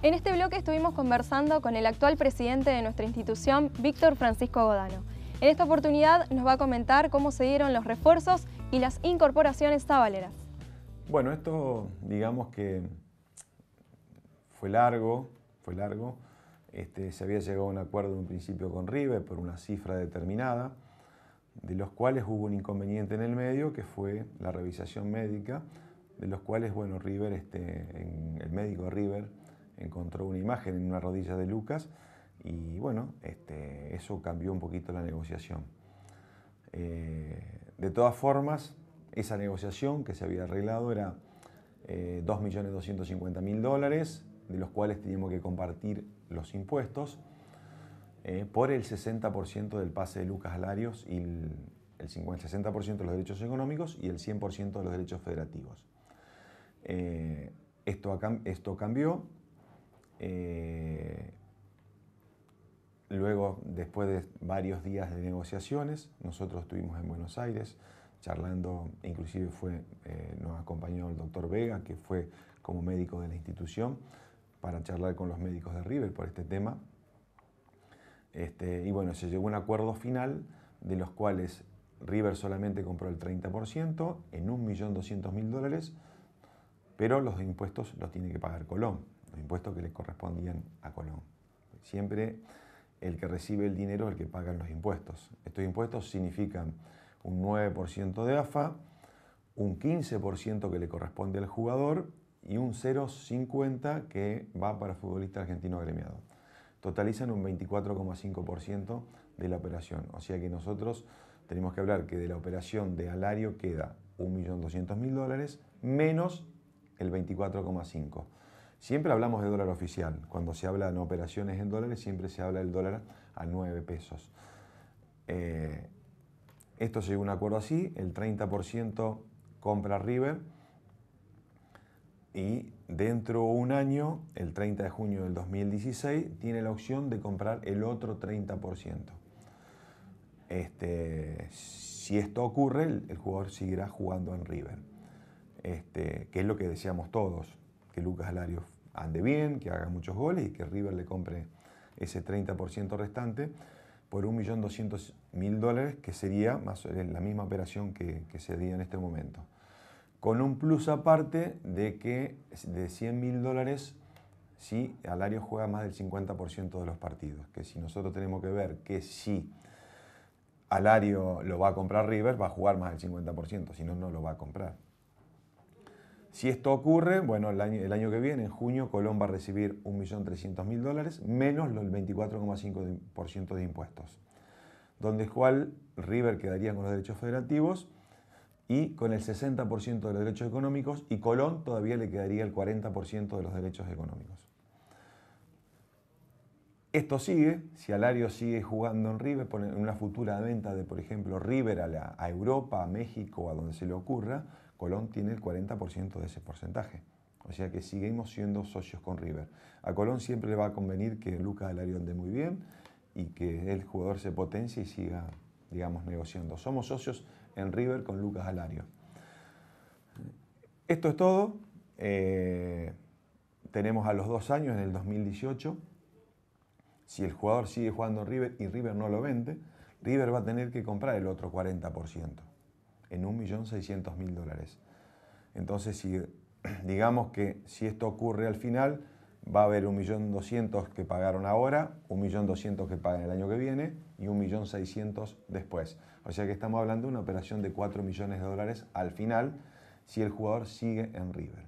En este bloque estuvimos conversando con el actual presidente de nuestra institución, Víctor Francisco Godano. En esta oportunidad nos va a comentar cómo se dieron los refuerzos y las incorporaciones tabaleras. Bueno, esto digamos que fue largo. Se había llegado a un acuerdo en un principio con River por una cifra determinada, de los cuales hubo un inconveniente en el medio, que fue la revisación médica, de los cuales, bueno, el médico de River encontró una imagen en una rodilla de Lucas y, bueno, eso cambió un poquito la negociación. De todas formas, esa negociación que se había arreglado era $2.250.000, de los cuales teníamos que compartir los impuestos por el 60% del pase de Lucas a Larios y el 60% de los derechos económicos y el 100% de los derechos federativos. Esto cambió. Luego, después de varios días de negociaciones, nosotros estuvimos en Buenos Aires charlando, inclusive nos acompañó el doctor Vega, que fue como médico de la institución, para charlar con los médicos de River por este tema. Y bueno, se llegó a un acuerdo final de los cuales River solamente compró el 30% en $1.200.000, pero los impuestos los tiene que pagar Colón, los impuestos que le correspondían a Colón. Siempre el que recibe el dinero es el que paga los impuestos. Estos impuestos significan un 9% de AFA, un 15% que le corresponde al jugador y un 0,50% que va para el futbolista argentino agremiado. Totalizan un 24,5% de la operación. O sea que nosotros tenemos que hablar que de la operación de Alario queda $1.200.000 menos el 24,5%. Siempre hablamos de dólar oficial. Cuando se habla de operaciones en dólares, siempre se habla del dólar a 9 pesos. Esto se llegó a un acuerdo así, el 30% compra River y dentro de un año, el 30 de junio del 2016, tiene la opción de comprar el otro 30%. Si esto ocurre, el jugador seguirá jugando en River, que es lo que deseamos todos, que Lucas Alario ande bien, que haga muchos goles y que River le compre ese 30% restante por $1.200.000, que sería más la misma operación que se haría en este momento. Con un plus aparte de que de $100.000 si Alario juega más del 50% de los partidos. Que si nosotros tenemos que ver que si Alario lo va a comprar River, va a jugar más del 50%, si no, no lo va a comprar. Si esto ocurre, bueno, el año que viene, en junio, Colón va a recibir $1.300.000 menos el 24,5% de impuestos, donde cual River quedaría con los derechos federativos y con el 60% de los derechos económicos, y Colón todavía le quedaría el 40% de los derechos económicos. Esto sigue, si Alario sigue jugando en River, en una futura venta de, por ejemplo, River a Europa, a México, a donde se le ocurra, Colón tiene el 40% de ese porcentaje. O sea que seguimos siendo socios con River. A Colón siempre le va a convenir que Lucas Alario ande muy bien y que el jugador se potencie y siga, digamos, negociando. Somos socios en River con Lucas Alario. Esto es todo. Tenemos a los 2 años, en el 2018. Si el jugador sigue jugando en River y River no lo vende, River va a tener que comprar el otro 40% en $1.600.000. Entonces, digamos que si esto ocurre al final, va a haber $1.200.000 que pagaron ahora, $1.200.000 que pagan el año que viene y $1.600.000 después. O sea que estamos hablando de una operación de $4 millones al final si el jugador sigue en River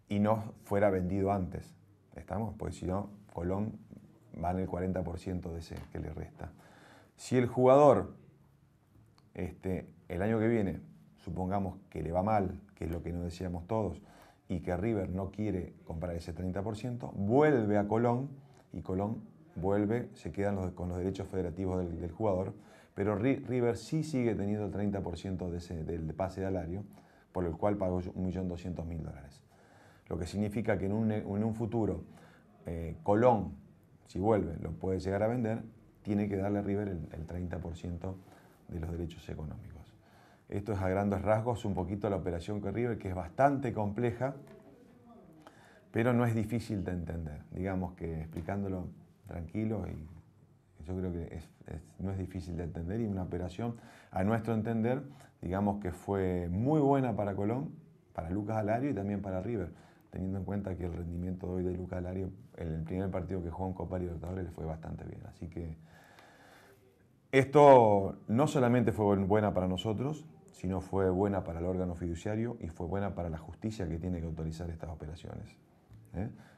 y no fuera vendido antes. ¿Estamos? Pues si no, Colón va en el 40% de ese que le resta. Si el jugador el año que viene, supongamos que le va mal, que es lo que nos decíamos todos, y que River no quiere comprar ese 30%, vuelve a Colón y Colón se quedan con los derechos federativos del jugador, pero River sí sigue teniendo el 30% del pase de Alario, por el cual pagó $1.200.000. Lo que significa que en un futuro Colón, si vuelve, lo puede llegar a vender, tiene que darle a River el 30% de los derechos económicos. Esto es a grandes rasgos un poquito la operación con River, que es bastante compleja, pero no es difícil de entender. Digamos que explicándolo tranquilo, y yo creo que no es difícil de entender, y una operación, a nuestro entender, digamos que fue muy buena para Colón, para Lucas Alario y también para River, teniendo en cuenta que el rendimiento de hoy de Lucas Alario, en el primer partido que jugó en Copa Libertadores, le fue bastante bien. Así que esto no solamente fue buena para nosotros, sino fue buena para el órgano fiduciario y fue buena para la justicia que tiene que autorizar estas operaciones.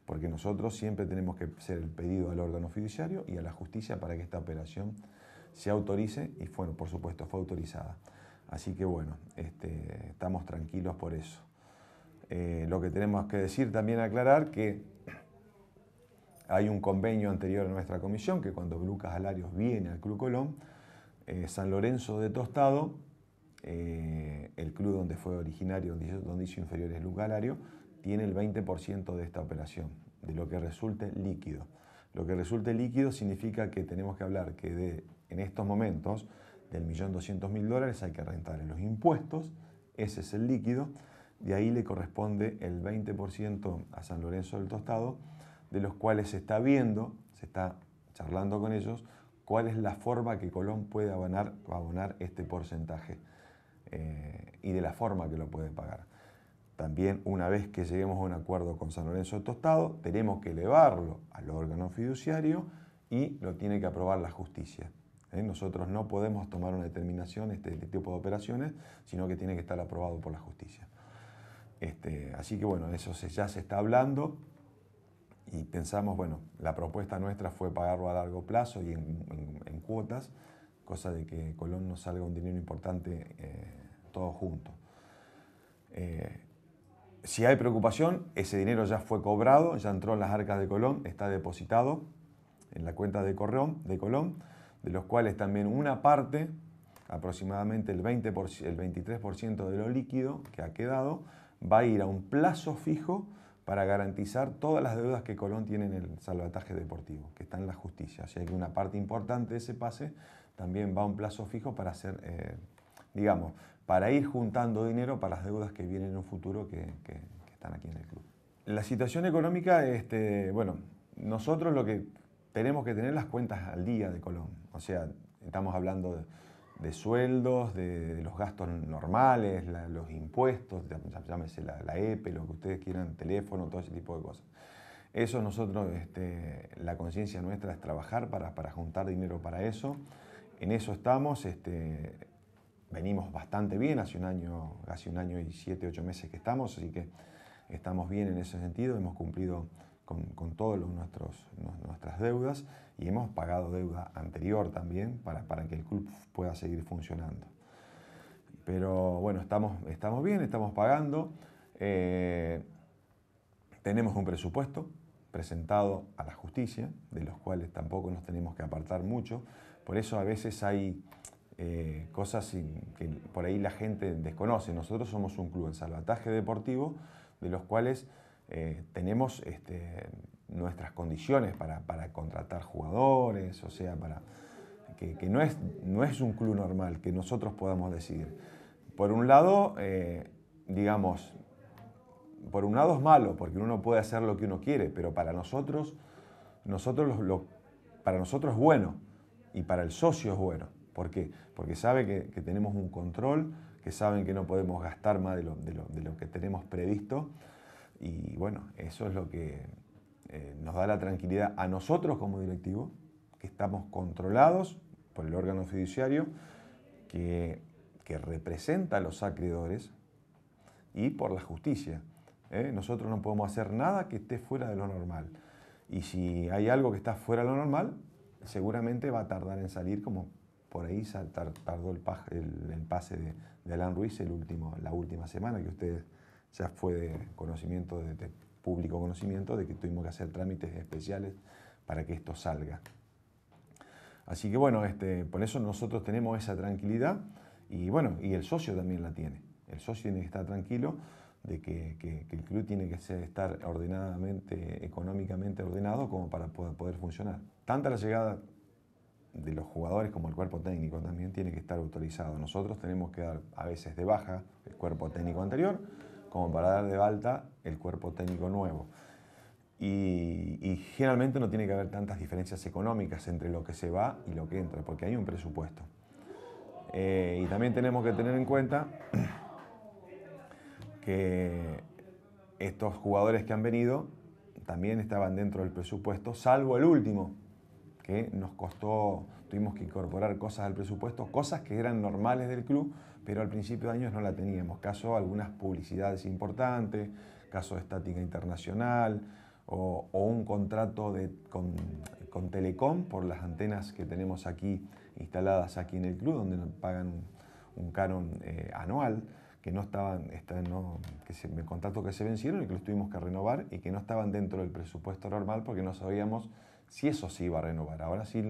Porque nosotros siempre tenemos que hacer el pedido al órgano fiduciario y a la justicia para que esta operación se autorice, y bueno, por supuesto fue autorizada. Así que bueno, estamos tranquilos por eso. Lo que tenemos que decir también, aclarar que hay un convenio anterior a nuestra comisión, que cuando Lucas Alarios viene al Club Colón, San Lorenzo de Tostado, el club donde fue originario, donde hizo inferiores Lucas Alario, tiene el 20% de esta operación, de lo que resulte líquido. Lo que resulte líquido significa que tenemos que hablar que en estos momentos del 1.200.000 hay que rentarle los impuestos, ese es el líquido, de ahí le corresponde el 20% a San Lorenzo del Tostado, de los cuales se está viendo, se está charlando con ellos, cuál es la forma que Colón puede abonar este porcentaje y de la forma que lo puede pagar. También, una vez que lleguemos a un acuerdo con San Lorenzo del Tostado, tenemos que elevarlo al órgano fiduciario y lo tiene que aprobar la justicia. Nosotros no podemos tomar una determinación, este tipo de operaciones, sino que tiene que estar aprobado por la justicia. Así que bueno, eso ya se está hablando y pensamos, bueno, la propuesta nuestra fue pagarlo a largo plazo y en cuotas, cosa de que Colón nos salga un dinero importante todo junto. Si hay preocupación, ese dinero ya fue cobrado, ya entró en las arcas de Colón, está depositado en la cuenta de Colón, de los cuales también una parte, aproximadamente el 23% de lo líquido que ha quedado, va a ir a un plazo fijo para garantizar todas las deudas que Colón tiene en el salvataje deportivo, que está en la justicia. O sea que una parte importante de ese pase también va a un plazo fijo para hacer, digamos, para ir juntando dinero para las deudas que vienen en un futuro que están aquí en el club. La situación económica, bueno, nosotros lo que tenemos que tener las cuentas al día de Colón. O sea, estamos hablando de sueldos, de los gastos normales, los impuestos, llámese la EPE, lo que ustedes quieran, teléfono, todo ese tipo de cosas. Eso nosotros, la conciencia nuestra es trabajar para juntar dinero para eso. En eso estamos. Venimos bastante bien, hace casi un año y 7, 8 meses que estamos, así que estamos bien en ese sentido, hemos cumplido con todas nuestras deudas y hemos pagado deuda anterior también para que el club pueda seguir funcionando. Pero bueno, estamos bien, estamos pagando, tenemos un presupuesto presentado a la justicia, de los cuales tampoco nos tenemos que apartar mucho, por eso a veces hay cosas que por ahí la gente desconoce. Nosotros somos un club en salvataje deportivo, de los cuales tenemos nuestras condiciones para contratar jugadores, o sea, que no es un club normal, que nosotros podamos decidir. Por un lado, digamos, por un lado es malo, porque uno puede hacer lo que uno quiere, pero para nosotros es bueno y para el socio es bueno. ¿Por qué? Porque sabe que tenemos un control, que saben que no podemos gastar más de lo que tenemos previsto. Y bueno, eso es lo que nos da la tranquilidad a nosotros como directivo, que estamos controlados por el órgano fiduciario, que representa a los acreedores, y por la justicia. Nosotros no podemos hacer nada que esté fuera de lo normal. Y si hay algo que está fuera de lo normal, seguramente va a tardar en salir, como por ahí tardó el pase de Alan Ruiz la última semana, que ustedes ya fue de conocimiento, de público conocimiento, de que tuvimos que hacer trámites especiales para que esto salga. Así que bueno, por eso nosotros tenemos esa tranquilidad y bueno, y el socio también la tiene. El socio tiene que estar tranquilo de que el club tiene que estar económicamente ordenado como para poder funcionar. Tanta la llegada de los jugadores como el cuerpo técnico también tiene que estar autorizado. Nosotros tenemos que dar a veces de baja el cuerpo técnico anterior como para dar de alta el cuerpo técnico nuevo. y generalmente no tiene que haber tantas diferencias económicas entre lo que se va y lo que entra, porque hay un presupuesto. Y también tenemos que tener en cuenta que estos jugadores que han venido también estaban dentro del presupuesto, salvo el último, que nos costó, tuvimos que incorporar cosas al presupuesto, cosas que eran normales del club, pero al principio de años no la teníamos. Caso algunas publicidades importantes, caso de estática internacional, o un contrato con Telecom por las antenas que tenemos aquí instaladas aquí en el club, donde nos pagan un canon anual, que no estaban, el contrato que se vencieron y que los tuvimos que renovar y que no estaban dentro del presupuesto normal porque no sabíamos si eso se iba a renovar. Ahora sí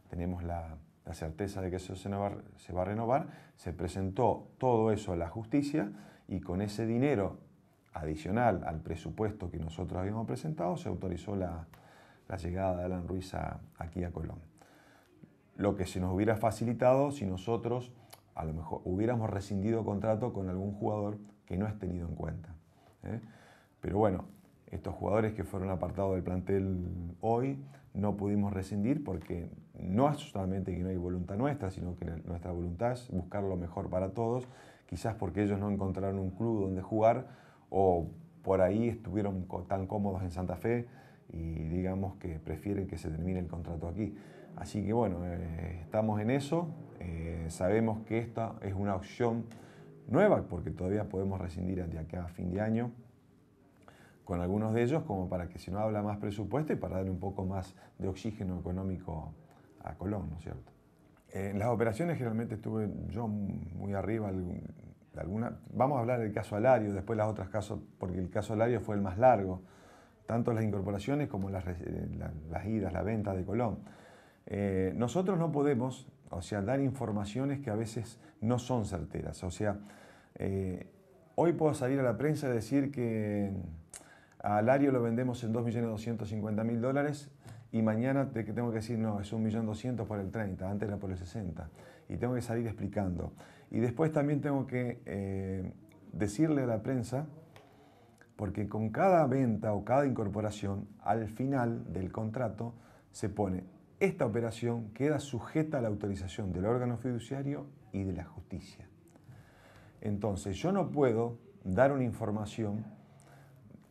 tenemos la certeza de que eso se va a renovar. Se presentó todo eso a la justicia y con ese dinero adicional al presupuesto que nosotros habíamos presentado se autorizó la llegada de Alan Ruiz aquí a Colón. Lo que se nos hubiera facilitado si nosotros a lo mejor hubiéramos rescindido contrato con algún jugador que no es tenido en cuenta. Pero bueno, estos jugadores que fueron apartados del plantel hoy no pudimos rescindir porque no es solamente que no hay voluntad nuestra, sino que nuestra voluntad es buscar lo mejor para todos, quizás porque ellos no encontraron un club donde jugar o por ahí estuvieron tan cómodos en Santa Fe y digamos que prefieren que se termine el contrato aquí. Así que bueno, estamos en eso, sabemos que esta es una opción nueva porque todavía podemos rescindir de acá a fin de año con algunos de ellos como para que si no habla más presupuesto y para darle un poco más de oxígeno económico a Colón, ¿no es cierto? En las operaciones generalmente estuve yo muy arriba de alguna. Vamos a hablar del caso Alario, después los otros casos, porque el caso Alario fue el más largo, tanto las incorporaciones como las idas, la venta de Colón. Nosotros no podemos, dar informaciones que a veces no son certeras. Hoy puedo salir a la prensa y decir que a Alario lo vendemos en $2.250.000 y mañana tengo que decir, no, es 1.200.000 por el 30, antes era por el 60. Y tengo que salir explicando. Y después también tengo que decirle a la prensa, porque con cada venta o cada incorporación, al final del contrato se pone, esta operación queda sujeta a la autorización del órgano fiduciario y de la justicia. Entonces, yo no puedo dar una información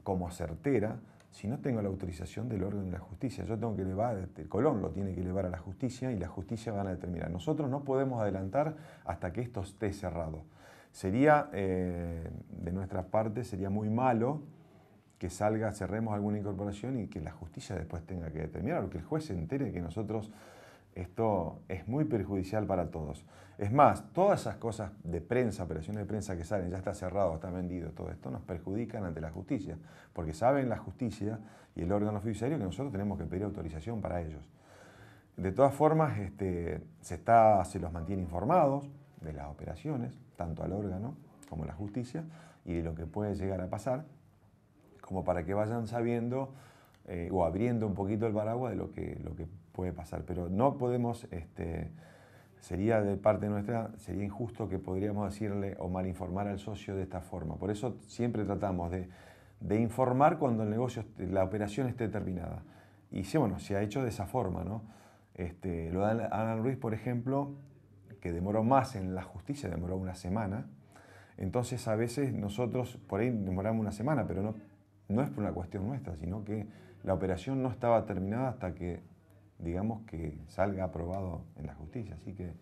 como certera si no tengo la autorización del órgano de la justicia. Yo tengo que elevar, el Colón lo tiene que elevar a la justicia y la justicia van a determinar. Nosotros no podemos adelantar hasta que esto esté cerrado. Sería, de nuestra parte, sería muy malo que cerremos alguna incorporación y que la justicia después tenga que determinar, o que el juez se entere que nosotros, esto es muy perjudicial para todos. Es más, todas esas cosas de prensa, operaciones de prensa que salen, ya está cerrado, está vendido, todo esto nos perjudican ante la justicia, porque saben la justicia y el órgano fiduciario que nosotros tenemos que pedir autorización para ellos. De todas formas, se los mantiene informados de las operaciones, tanto al órgano como a la justicia, y de lo que puede llegar a pasar, como para que vayan sabiendo o abriendo un poquito el paraguas de lo que puede pasar. Pero no podemos, sería de parte nuestra, sería injusto que podríamos decirle o mal informar al socio de esta forma. Por eso siempre tratamos de informar cuando el negocio, la operación esté terminada. Y sí, bueno, se ha hecho de esa forma, ¿no? Lo de Alan Ruiz, por ejemplo, que demoró más en la justicia, demoró una semana. Entonces a veces nosotros, por ahí demoramos una semana, pero no es por una cuestión nuestra, sino que la operación no estaba terminada hasta que, digamos, que salga aprobado en la justicia. Así que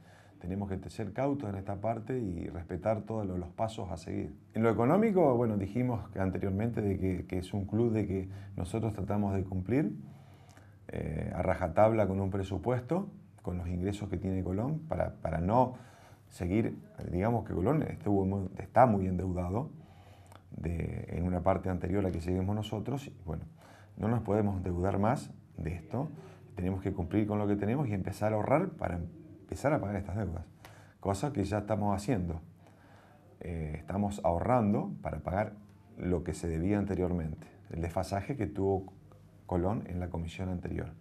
tenemos que ser cautos en esta parte y respetar todos los pasos a seguir. En lo económico, bueno, dijimos anteriormente de que es un club de que nosotros tratamos de cumplir a rajatabla con un presupuesto, con los ingresos que tiene Colón, para no seguir, digamos que Colón está muy endeudado, en una parte anterior a que lleguemos nosotros, y bueno, no nos podemos endeudar más de esto, tenemos que cumplir con lo que tenemos y empezar a ahorrar para empezar a pagar estas deudas, cosa que ya estamos haciendo. Estamos ahorrando para pagar lo que se debía anteriormente, el desfasaje que tuvo Colón en la comisión anterior.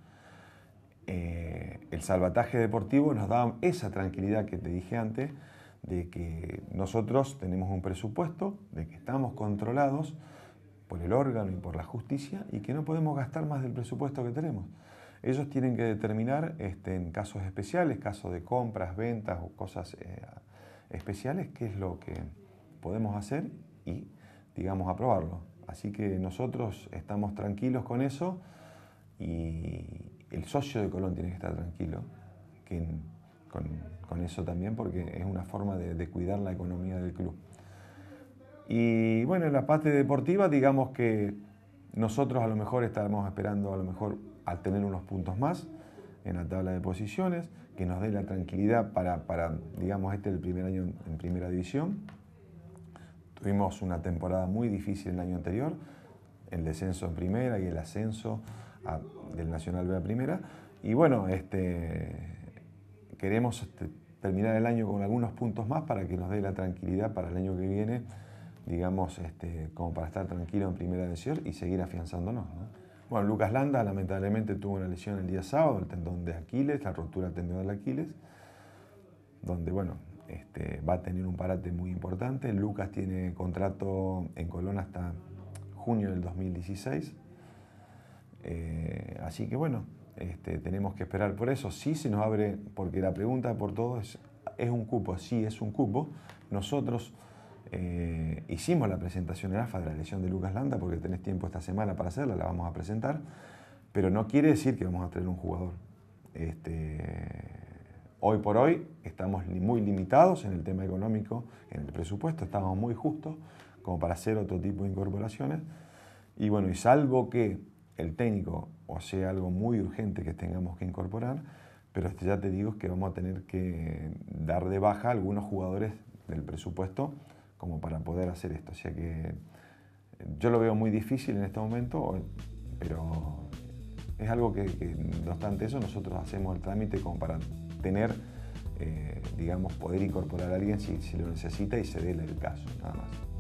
El salvataje deportivo nos da esa tranquilidad que te dije antes, de que nosotros tenemos un presupuesto, de que estamos controlados, por el órgano y por la justicia y que no podemos gastar más del presupuesto que tenemos. Ellos tienen que determinar en casos especiales, casos de compras, ventas o cosas especiales, qué es lo que podemos hacer y, digamos, aprobarlo. Así que nosotros estamos tranquilos con eso y el socio de Colón tiene que estar tranquilo con eso también, porque es una forma de cuidar la economía del club. Y bueno, en la parte deportiva, digamos que nosotros a lo mejor estaremos esperando al tener unos puntos más en la tabla de posiciones, que nos dé la tranquilidad para digamos, el primer año en primera división. Tuvimos una temporada muy difícil el año anterior, el descenso en primera y el ascenso del Nacional B a primera. Y bueno, queremos terminar el año con algunos puntos más para que nos dé la tranquilidad para el año que viene, digamos, como para estar tranquilo en primera división y seguir afianzándonos, ¿no? Bueno, Lucas Landa lamentablemente tuvo una lesión el día sábado, el tendón de Aquiles, la rotura del tendón de Aquiles, donde, bueno, va a tener un parate muy importante. Lucas tiene contrato en Colón hasta junio del 2016, así que, bueno, tenemos que esperar por eso. Sí se nos abre, porque la pregunta por todos ¿es un cupo? Sí, es un cupo. Nosotros hicimos la presentación en AFA de la lesión de Lucas Landa, porque tenés tiempo esta semana para hacerla, la vamos a presentar, pero no quiere decir que vamos a traer un jugador. Hoy por hoy estamos muy limitados en el tema económico, en el presupuesto, estamos muy justos como para hacer otro tipo de incorporaciones. Y bueno, y salvo que el técnico o sea algo muy urgente que tengamos que incorporar, pero ya te digo que vamos a tener que dar de baja a algunos jugadores del presupuesto como para poder hacer esto. O sea que yo lo veo muy difícil en este momento, pero es algo que no obstante eso, nosotros hacemos el trámite como para tener, digamos, poder incorporar a alguien si lo necesita y se dé el caso, nada más.